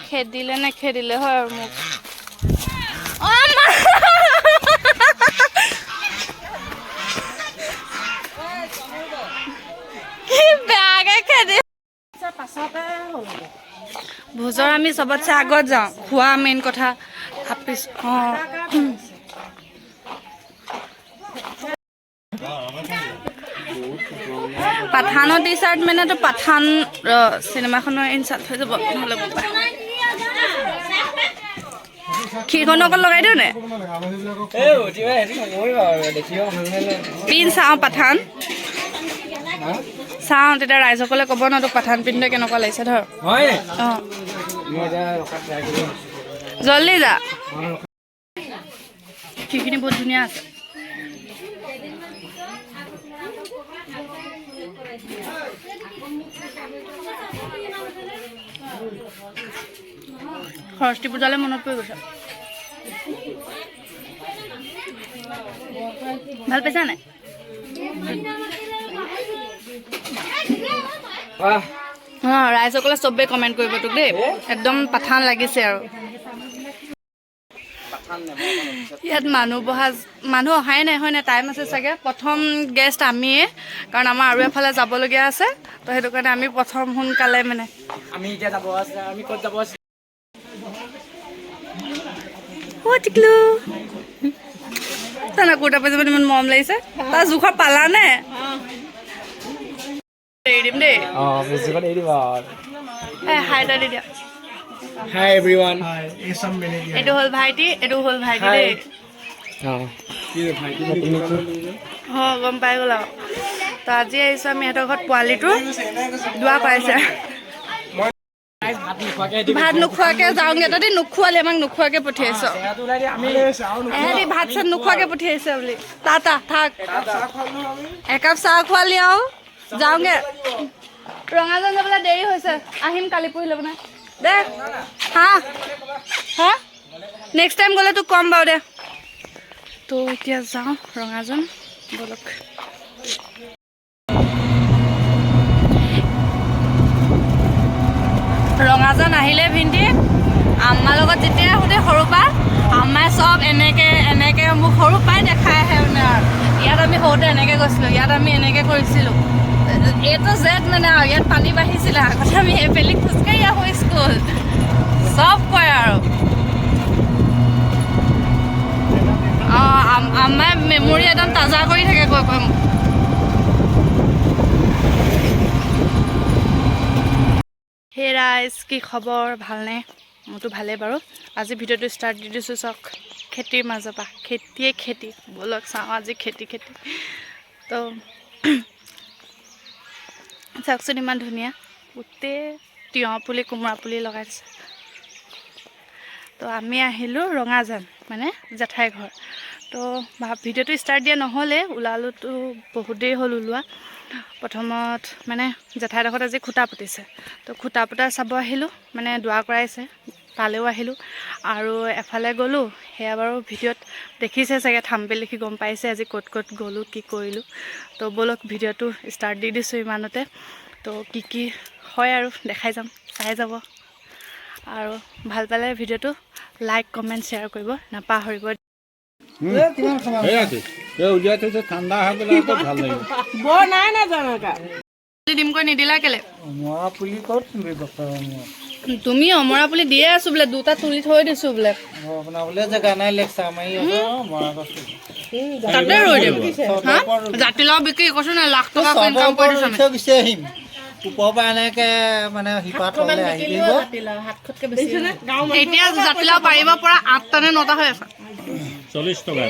খেদিলে নে খেদিলে হয় আৰু মোক কি বেয়াকে খেদি ভোজৰ আমি চবতছে আগত যাওঁ খোৱা মেইন কথা পাঠানৰ টি চাৰ্ট মানেতো পাঠান চিনেমাখনৰ ইনচাৰ্ট হৈ যাব নহ'লে খিৰখন অকল লগাই দিওঁ নে পিন চাওঁ পাঠান চাওঁ তেতিয়া ৰাইজসকলে ক'ব ন তোক পাঠান পিন্ধে কেনেকুৱা লাগিছে ধৰ অঁ জল্দি যা সেইখিনি বহুত ধুনীয়া আছে সৰস্বতী পূজালৈ মনত পৰি গৈছে ভাল পাইছা নাই ৰাইজসকলে চবে কমেণ্ট কৰিব তোক দেই একদম পাঠান লাগিছে আৰু ইয়াত মানুহ অহাই নাই হয় নাই টাইম আছে চাগে প্ৰথম গেষ্ট আমিয়ে কাৰণ আমাৰ আৰু এফালে যাবলগীয়া আছে তো সেইটো কাৰণে আমি প্ৰথম সোনকালে মানে আমি এতিয়া যাব আছে আমি ক'ত যাব আছে টিকলু তাৰ কুৰ্তা পাইজামাত ইমান মৰম লাগিছে তাৰ জোখৰ পালা নে এৰি দিম দেই হাই এটা দি দিয়া Hi everyone. এইটো হ'ল ভাইটি দেই গম পাই গ'ল আৰু তো আজি আহিছোঁ আমি সিহঁতৰ ঘৰত পোৱালিটো দোৱা পাইছে ভাত নোখোৱাকৈ যাওঁগৈ তহঁতি নোখোৱালি আমাক নোখোৱাকৈ পঠিয়াইছ এহেঁতি ভাত চাত নোখোৱাকৈ পঠিয়াইছে বুলি থাক একাপ চাহ খোৱালি আৰু যাওঁগৈ ৰঙাজান যাবলৈ দেৰি হৈছে আহিম কালি পৰহিলৈ মানে দে হা নেক্সট টাইম গ'লে তোক কম বাৰু দে তো এতিয়া যাওঁ ৰঙাজান বলক ৰঙাজান আহিলে ভিন্দি আম্মাৰ লগত যেতিয়া সোধে সৰুৰ পৰা আম্মাই চব এনেকৈ মোক সৰুৰ পৰাই দেখাই আহে মানে আৰু ইয়াত আমি সৰুতে এনেকৈ গৈছিলোঁ ইয়াত আমি এনেকৈ কৰিছিলোঁ এইটো জেট মানে আৰু ইয়াত পানী বাঢ়িছিলে আগতে আমি এইফালে খোজকাঢ়ি আহোঁ স্কুল চব কয় আৰু অঁ আম্মাই মেমৰি একদম তাজা কৰি থাকে কৈ মোক হে ৰাইজ কি খবৰ ভালনে মোৰতো ভালেই বাৰু আজি ভিডিঅ'টো ষ্টাৰ্ট দি দিছোঁ চাওক খেতিৰ মাজৰ পৰা খেতি ব'লক চাওঁ আজি খেতি তো চাওকচোন ইমান ধুনীয়া গোটেই তিয়ঁহ পুলি কোমোৰা পুলি লগাইছে তো আমি আহিলোঁ ৰঙাজান মানে জেঠাই ঘৰ তো ভিডিঅ'টো ষ্টাৰ্ট দিয়া নহ'লে ওলালোতো বহুত দেৰি হ'ল ওলোৱা প্ৰথমত মানে জেঠাইডোখৰত আজি খুটা পুতিছে তো খুটা পুতা চাব আহিলোঁ মানে দুৱা কৰাইছে তালৈও আহিলোঁ আৰু এফালে গ'লোঁ সেয়া বাৰু ভিডিঅ'ত দেখিছে চাগে থাম্বনেইল লিখি গম পাইছে আজি ক'ত গ'লোঁ কি কৰিলোঁ তো ব'লক ভিডিঅ'টো ষ্টাৰ্ট দি দিছোঁ ইমানতে তো কি হয় আৰু দেখাই যাম চাই যাব আৰু ভাল পালে ভিডিঅ'টো লাইক কমেণ্ট শ্বেয়াৰ কৰিব নাপাহৰিব দিমকৈ নিদিলা কেলে তুমি অমৰা পুলি দিয়ে আছো বোলে দুটা তুলি থৈ দিছো বোলে তাতে ৰৈ দিম জাতিলাও বিক্ৰী কৈছো নাই লাখ টকা ইনকাম কৰি দিছো এতিয়া জাতিলাও পাৰিব পৰা 8টা নে 9টা হৈ আছে 40 টকা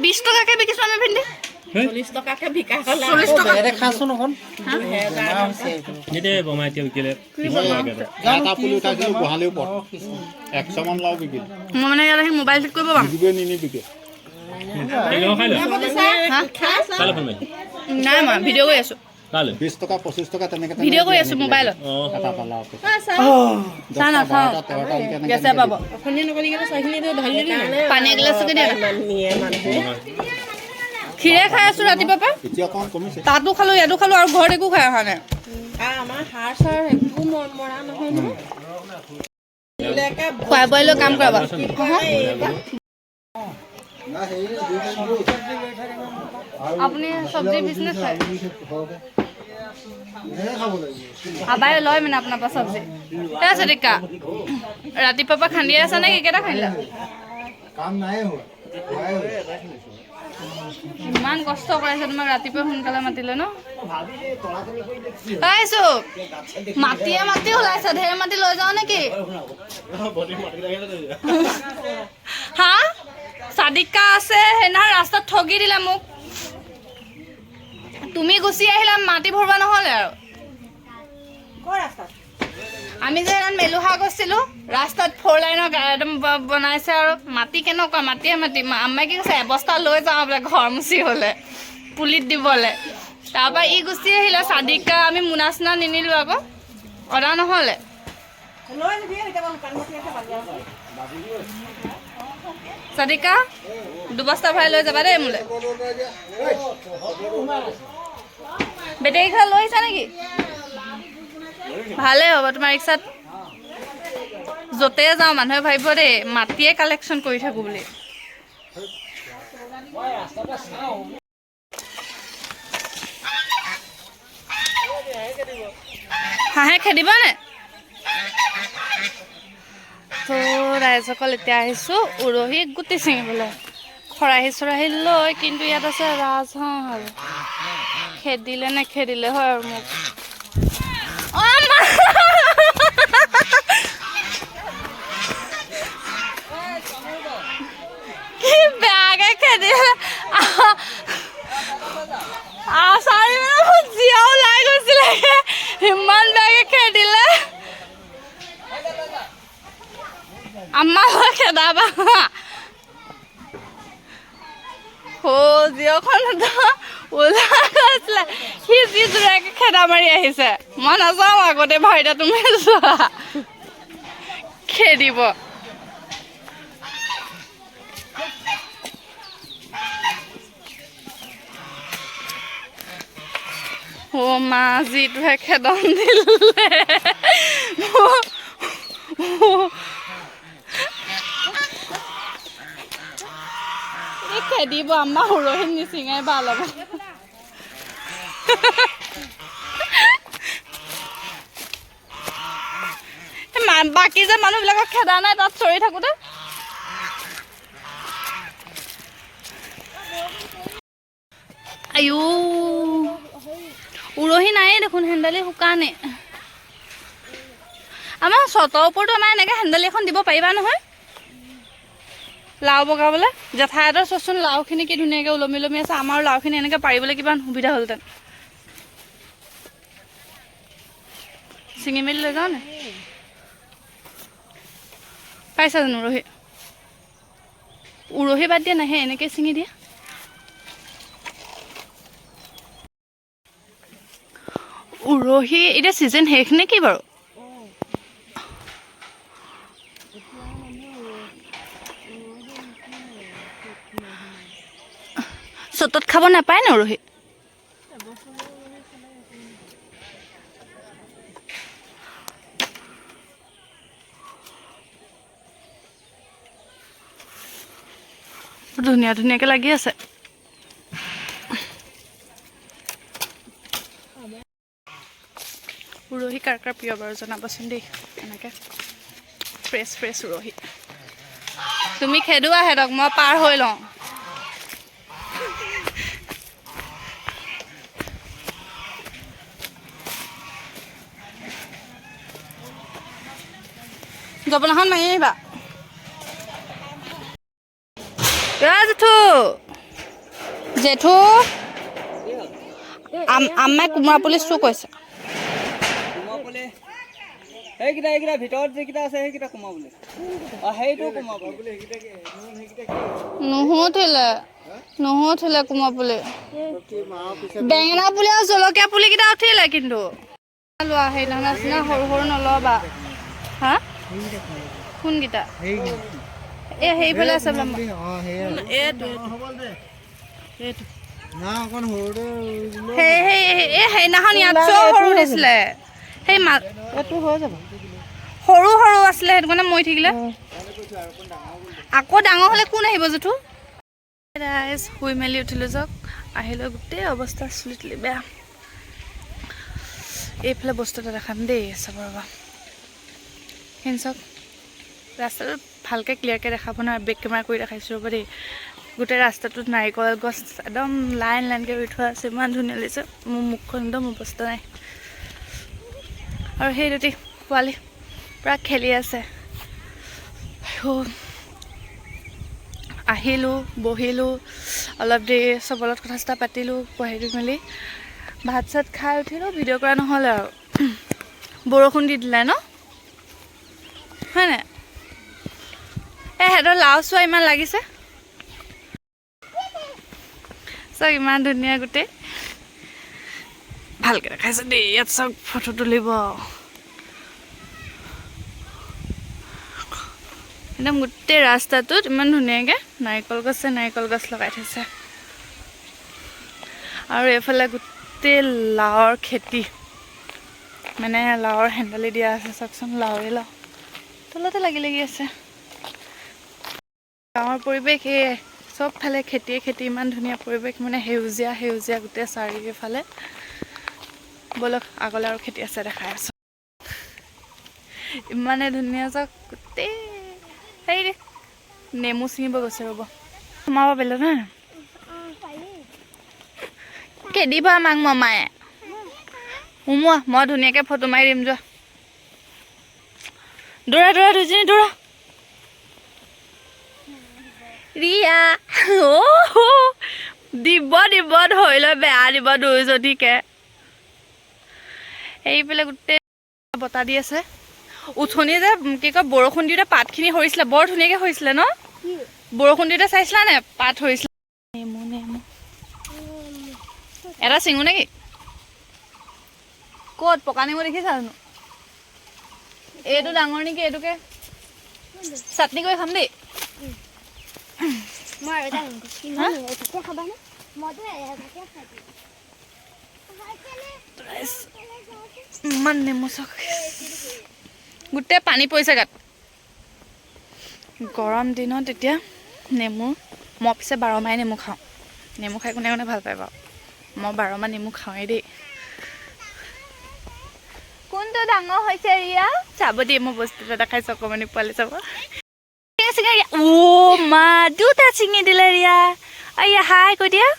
20 টকাকে বিকিছো আমি ভেন্দি 40 টকাকে বিকা হ'ল 40 টকা এৰে খাছো নখন নিদে বমাই তে বিকিলে 30 টকা এটা পুলি উঠাইছিল গোহালিও পৰ 100 মান লাও বিকিল মই মানে ইয়াত আহি মোবাইল ঠিক কৰিব পাম বিকিবে নিনি বিকে এলো খাইলো কালে ফোন নাই মই ভিডিঅ' কৰি আছো কালে 20 টকা 25 টকা তেনেকে ভিডিঅ' কৰি আছো মোবাইলত এটা পালাও না গেছে পাব অখনি নকলি গেলে চাইখিনি ঢালি দিলে পানী গ্লাছকে দিয়া নিয়ে মানুহে খিৰে খাই আছো ৰাতিপুৱা পৰা এতিয়া কম কমিছে তাতো খালো ইয়াতো খালো আৰু ঘৰত একো খাই অহা নাই আমাৰ সাৰ চাৰ একো মৰা নহয় নহয় খুৱাই বোৱাই লৈ কাম কৰাবা আপুনি চব্জি বিজনেছ কৰে আবাই লয় মানে আপোনাৰ পৰা চব্জি এই চদিকা ৰাতিপুৱাৰ পৰা খান্দিয়ে আছা নে কি কেইটা খান্দিলা কাম নাই হোৱা ইমান কষ্ট কৰাইছে তোমাক ৰাতিপুৱা সোনকালে মাতিলে ন আহিছো মাটিয়ে মাটি ওলাইছে ঢেৰ মাটি লৈ যাও নেকি হা চাদিকা আছে সেইদিনা ৰাস্তাত ঠগি দিলে মোক তুমি গুচি আহিলা মাটি ভৰবা নহ'লে আৰু আমি যে সেইদিনা মেলুহা গৈছিলোঁ ৰাস্তাত 4 লাইনৰ একদম বনাইছে আৰু মাটি কেনেকুৱা মাটিয়ে মাটি আম্মাই কি কৈছে এবস্তা লৈ যাওঁ বোলে ঘৰ মুচি হ'লে পুলিত দিবলৈ তাৰপৰা ই গুচি আহিলে চাদিকা আমি মোনা চোনা নিনিলোঁ আকৌ অৰ্ডাৰ নহ'লে চাদিকা 2 বস্তা ভৰাই লৈ যাবা দেই মোলৈ বেটেৰী খাই লৈ আহিছা নেকি ভালেই হ'ব তোমাৰ ৰিক্সাত য'তে যাওঁ মানুহে ভাবিব দেই মাটিয়ে কালেকশ্যন কৰি থাকোঁ বুলি হাঁহে খেদিবনে তো ৰাইজসকল এতিয়া আহিছোঁ উৰহি গুটি ছিঙিবলৈ খৰাহি চৰাহি লৈ কিন্তু ইয়াত আছে ৰাজহাঁহ আৰু খেদিলে নেখেদিলে হয় আৰু মোক কি বেয়াকে খেদিলে আচাৰি মানে জীয়া ওলাই গৈছিলে ইমান বেয়াকে খেদিলে আমাক খেদাবা জীয়খন ওলাই গৈছিলে সি যি জোৰাকে খেদা মাৰি আহিছে মই নাযাওঁ আগতে ভাইটা তুমি যোৱা খেদিব মা যিটোহে খেদন দিলে খেদিব আমাৰ উৰহি নিচিঙাই ভাল হ'ব বাকী যে মানুহবিলাকক খেদা নাই তাত চৰি থাকোঁতে আইও উৰহি নাইয়ে দেখোন হেন্দালি শুকানে আমাৰ চটৰ ওপৰতো আমাৰ এনেকৈ হেন্দালি এখন দিব পাৰিবা নহয় লাও বগাবলৈ জেঠাইহঁতৰ চোৱাচোন লাওখিনি কি ধুনীয়াকৈ ওলমি ওলমি আছে আমাৰ লাওখিনি এনেকৈ পাৰিবলৈ কিমান সুবিধা হ'লহেঁতেন ছিঙি মেলি লৈ যাওঁ নে পাইছা জানো উৰহি বাদ দিয়া নাহে এনেকৈ ছিঙি দিয়া উৰহি এতিয়া ছিজন শেষ নে কি বাৰু চতত খাব নাপায় ন উৰহি ধুনীয়া ধুনীয়াকৈ লাগি আছে উৰহি কাৰ কাৰ প্ৰিয় বাৰু জনাবচোন দেই এনেকৈ ফ্ৰেছ ফ্ৰেছ উৰহি তুমি খেদোৱা হেঁতক মই পাৰ হৈ লওঁ জপনাখন মাৰি আহিবা জেঠু জেঠু আম্মাই কোমোৰা পুলি চুৰ কৈছে এইকেইটা ভিতৰত যিকেইটা আছে সেইকেইটা কোমাবলৈ সেইটো কোমাবলৈ নুঠিলে কোমোৰা পুলি বেঙেনা পুলি আৰু জলকীয়া পুলিকেইটা উঠিলে কিন্তু লোৱা সেইদিনা নিচিনা সৰু সৰু নল'বা হা কোনকেইটা এই সেইফালে আছে এইটো না অকণ সৰুতে ৰুইছিলোঁ। সেইদিনাখন ইয়াত সৰু দিছিলে সেই এইটো হৈ যাব সৰু সৰু আছিলে সেইটো কাৰণে মৰি থাকিলে আকৌ ডাঙৰ হ'লে কোন আহিব জেঠু শুই মেলি উঠিলোঁ যাওক আহিলোঁ গোটেই অৱস্থা চুলি তুলি বেয়া এইফালে বস্তু এটা দেখাম দেই চাব ৰ'বা চাওক ৰাস্তাটো ভালকৈ ক্লিয়াৰকৈ দেখাব নোৱাৰে বেক কেমেৰা কৰি দেখাইছোঁ ৰ'ব দেই গোটেই ৰাস্তাটোত নাৰিকল গছ একদম লাইন লাইনকৈ ৰুই থোৱা আছে ইমান ধুনীয়া লাগিছে মোৰ মুখখন একদম অৱস্থা নাই আৰু সেই দুটি পোৱালি পূৰা খেলি আছে আহিলোঁ বহিলোঁ অলপ দেৰি চবৰ লগত কথা চথা পাতিলোঁ পঢ়ি মেলি ভাত চাত খাই উঠিলোঁ ভিডিঅ' কৰা নহ'লে আৰু বৰষুণ দি দিলে ন হয়নে সিহঁতৰ লাও চোৱা ইমান লাগিছে চাওক ইমান ধুনীয়া গোটেই ভালকৈ দেখাইছে দেই ইয়াত চাওক ফটো তুলিব একদম গোটেই ৰাস্তাটোত ইমান ধুনীয়াকৈ নাৰিকল গছ লগাই থৈছে আৰু এইফালে গোটেই লাওৰ খেতি মানে লাওৰ হেণ্ডালি দিয়া আছে চাওকচোন লাওৱে লাও তলতে লাগি আছে গাঁৱৰ পৰিৱেশ এই চবফালে খেতিয়ে খেতি ইমান ধুনীয়া পৰিৱেশ মানে সেউজীয়া গোটেই চাৰিওফালে বলক আগলৈ আৰু খেতি আছে দেখাই আছোঁ ইমানে ধুনীয়া চাওক গোটেই সেই নেমু ছিঙিব গৈছে ৰ'ব সোমাব পাৰিলে নহয় খেদিব আমাক মামায়ে সোমোৱা মই ধুনীয়াকৈ ফটো মাৰি দিম যোৱা দৌৰা দুজনী দৌৰা ৰিয়া দিব ধৰি লৈ বেয়া দিব দুইজনীকে এইফালে গোটেই বতাহ দি আছে উঠনি যে কি কয় বৰষুণ দিওঁতে পাতখিনি সৰিছিলে বৰ ধুনীয়াকৈ সৰিছিলে ন বৰষুণ দিওঁতে চাইছিলা নে পাত সৰিছিলে নেমু এটা চিঙো নেকি ক'ত পকা নেমু দেখিছা জানো এইটো ডাঙৰ নেকি এইটোকে চাটনি কৰি খাম দেই ইমান নেমু চাওক গোটেই পানী পৰিছে গাত গৰম দিনত এতিয়া নেমু মই পিছে 12 মাহে নেমু খাওঁ নেমু খাই কোনে কোনে ভাল পায় বাৰু মই 12 মাহ নেমু খাওঁৱেই দেই কোনটো ডাঙৰ হৈছে ৰিয়া চাব দেই মই বস্তু এটা দেখাইছোঁ অকণমানি পোৱালি চাব মা দুটা চিঙি দিলে ৰিয়া আয়া হাই কৈ দিয়া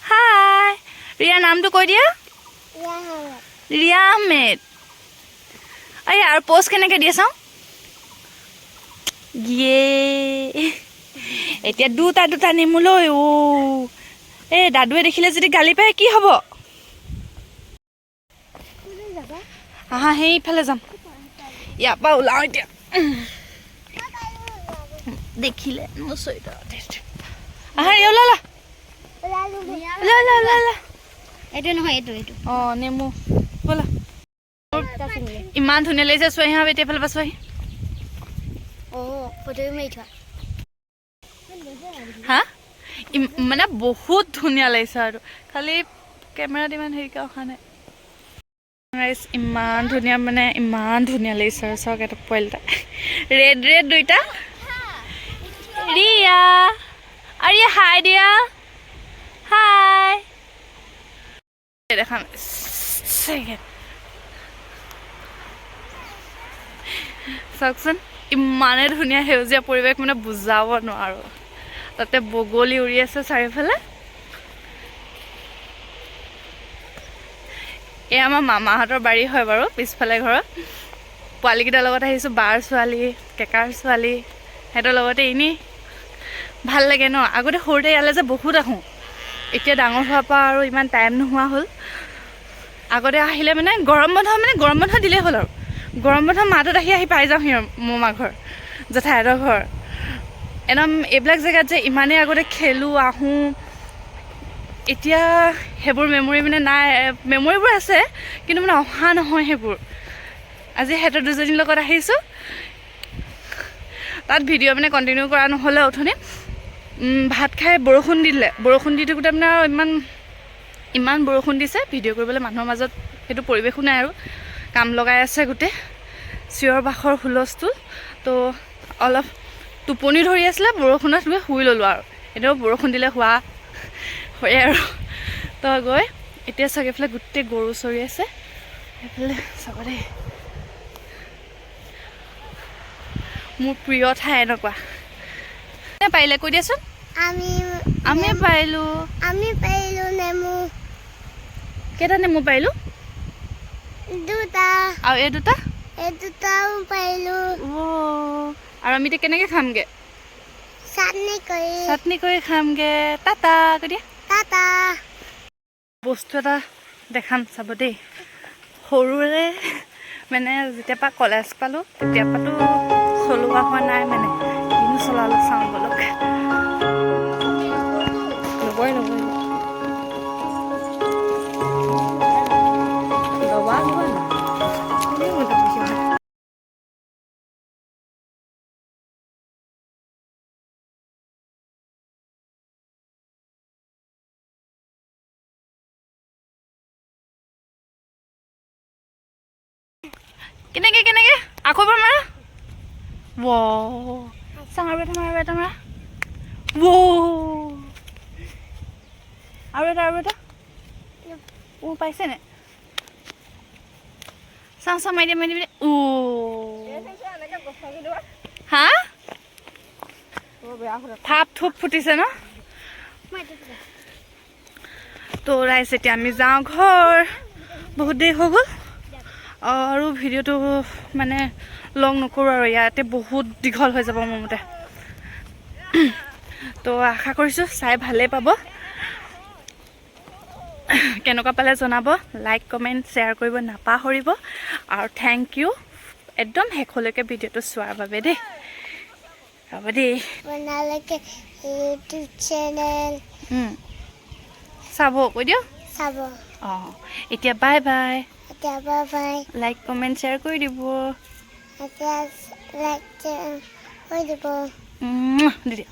হাই ৰিয়াৰ নামটো কৈ দিয়া ৰিয়া আহমেদ আয়া আৰু পোষ্ট কেনেকৈ দিয়ে চাওঁ ইয়ে এতিয়া দুটা নেমু লৈ এই দাদুৱে দেখিলে যদি গালি পায় কি হ'ব আহা সেইফালে যাম ইয়াৰ পৰা ওলাওঁ এতিয়া দেখিলে মোৰ চৰিত্ৰ আহা ৰিয়া ওলালা এইটো নহয় এইটো অঁ নেমু ব'লা ইমান ধুনীয়া লাগিছে চোৱাহি হা এতিয়া ফালৰ পৰা চোৱাহি হা মানে বহুত ধুনীয়া লাগিছে আৰু খালি কেমেৰাত ইমান হেৰিকৈ অহা নাই ইমান ধুনীয়া লাগিছে আৰু চাওক এটা পোৱালিটা ৰেড দুইটা ৰিয়া আৰু ৰিয়া হাই দিয়া হাই দেখাম চাওকচোন ইমানে ধুনীয়া সেউজীয়া পৰিৱেশ মানে বুজাব নোৱাৰোঁ তাতে বগলী উৰি আছে চাৰিওফালে এই আমাৰ মামাহঁতৰ বাৰী হয় বাৰু পিছফালে ঘৰত পোৱালীকেইটাৰ লগত আহিছোঁ বাৰ ছোৱালী কেকাৰ ছোৱালী সিহঁতৰ লগতে এনেই ভাল লাগে ন আগতে সৰুতে ইয়ালৈ যে বহুত আহোঁ এতিয়া ডাঙৰ হোৱাৰ পৰা আৰু ইমান টাইম নোহোৱা হ'ল আগতে আহিলে মানে গৰম বন্ধ দিলেই হ'ল আৰু গৰম বন্ধ মাহটোত আহি পাই যাওঁ সিহঁৰ মামা ঘৰ জেঠাইহঁতৰ ঘৰ একদম এইবিলাক জেগাত যে ইমানেই আগতে খেলোঁ আহোঁ এতিয়া সেইবোৰ মেমৰি মানে নাই মেমৰিবোৰ আছে কিন্তু মানে অহা নহয় সেইবোৰ আজি সিহঁতৰ দুজনীৰ লগত আহিছোঁ তাত ভিডিঅ' মানে কণ্টিনিউ কৰা নহ'লে অথনি ভাত খাই বৰষুণ দিলে, বৰষুণ দি থাকোঁতে মানে আৰু ইমান বৰষুণ দিছে, ভিডিঅ' কৰিবলৈ মানুহৰ মাজত সেইটো পৰিৱেশো নাই আৰু কাম লগাই আছে গোটেই, চিঞৰ বাখৰ হুলস্থুল। তো অলপ টোপনি ধৰি আছিলে, বৰষুণত গৈ শুই ল'লোঁ আৰু এনেও বৰষুণ দিলে হোৱা হয় আৰু। তো গৈ এতিয়া চাগে এইফালে গোটেই গৰু চৰি আছে, এইফালে চাব দেই, মোৰ প্ৰিয় ঠাই এনেকুৱা। পাৰিলে কৈ দিয়াচোন। আমি পাৰিলোঁ নেমু কেইটা নেমু পাৰিলোঁ? দুটা। আৰু এই দুটাও পাৰিলোঁ। আৰু আমি এতিয়া কেনেকৈ খামগৈ? চাটনি কৰি খামগৈ। টাটা কৈ দিয়া। টাটা। বস্তু এটা দেখাম চাব দেই। সৰুৰে মানে যেতিয়াৰ পৰা কলেজ পালোঁ তেতিয়াৰ পৰাতো চলোৱা হোৱা নাই, মানে কিনো চলালোঁ চাওঁ বলক। নবই কেনেকে আকৌ এবাৰ মাৰা। চাওঁ আৰু এটা মাৰা। আৰু এটা পাইছে নে? চাওঁ মাৰি দিয়া। হা থাপ থুপ ফুটিছে ন? তো ৰাইজ এতিয়া আমি যাওঁ ঘৰ, বহুত দেৰি হৈ গ'ল আৰু ভিডিঅ'টো মানে লং নকৰোঁ আৰু ইয়াতে বহুত দীঘল হৈ যাব মোৰ মতে। তো আশা কৰিছোঁ চাই ভালেই পাব, কেনেকুৱা পালে জনাব, লাইক কমেণ্ট শ্বেয়াৰ কৰিব নাপাহৰিব আৰু থেংক ইউ একদম শেষলৈকে ভিডিঅ'টো চোৱাৰ বাবে দেই। হ'ব দেই, ইউটিউব চেনেল চাব কৈ দিয়ক। চাব। এতিয়া বাই বাই। বাই। লাইক কমেণ্ট শ্বেয়াৰ কৰি দিব। লাইক কৰি দিব। দি দিয়া।